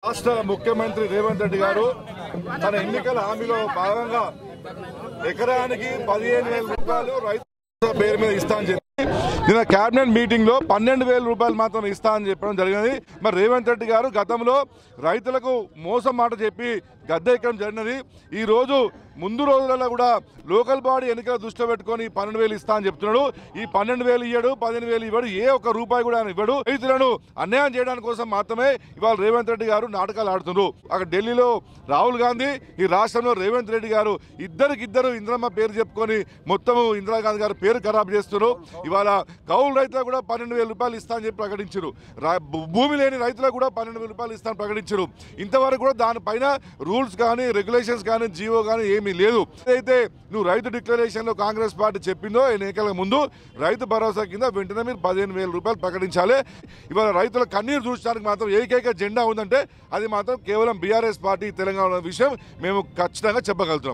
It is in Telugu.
రాష్ట్ర ముఖ్యమంత్రి రేవంత్ రెడ్డి గారు తన ఎన్నికల హామీలో భాగంగా ఎకరానికి 15,000 రూపాయలు రైతుల పేరు మీద ఇస్తా అని చెప్పి నిన్న కేబినెట్ మీటింగ్ లో 12,000 రూపాయలు మాత్రం ఇస్తా అని చెప్పడం జరిగినది. మరి రేవంత్ రెడ్డి గారు గతంలో రైతులకు మోసం మాట చెప్పి గద్దె ఎక్కడం జరిగినది. ఈ రోజు ముందు రోజులలో కూడా లోకల్ బాడీ ఎన్నికల దృష్టిలో పెట్టుకొని 12,000 ఇస్తా అని చెప్తున్నాడు. ఈ 12,000 ఇవ్వడు, 15,000 ఇవ్వడు, ఏ ఒక్క రూపాయి కూడా ఆయన ఇవ్వడు. రైతులను అన్యాయం చేయడానికి కోసం మాత్రమే ఇవాళ రేవంత్ రెడ్డి గారు నాటకాలు ఆడుతున్నారు. అక్కడ ఢిల్లీలో రాహుల్ గాంధీ, ఈ రాష్ట్రంలో రేవంత్ రెడ్డి గారు ఇద్దరు ఇంద్రమ్మ పేరు చెప్పుకొని మొత్తం ఇందిరాగాంధీ గారు పేరు ఖరాబ్ చేస్తున్నారు. ఇవాళ కౌలు రైతులకు కూడా 12,000 రూపాయలు ఇస్తా అని చెప్పి ప్రకటించారు. భూమి లేని రైతులకు కూడా 12,000 రూపాయలు ఇస్తా అని ప్రకటించారు. ఇంతవరకు కూడా దానిపైన రూల్స్ కానీ రెగ్యులేషన్స్ కానీ జీవో కానీ ఏమీ లేదు. అయితే నువ్వు రైతు డిక్లరేషన్ లో కాంగ్రెస్ పార్టీ చెప్పిందో ఎన్నికల ముందు రైతు భరోసా కింద వెంటనే మీరు 15,000 రూపాయలు ప్రకటించాలి. ఇవాళ రైతుల కన్నీరు చూడడానికి మాత్రం ఏకైక జెండా ఉందంటే అది మాత్రం కేవలం బీఆర్ఎస్ పార్టీ తెలంగాణ విషయం మేము ఖచ్చితంగా చెప్పగలుగుతాం.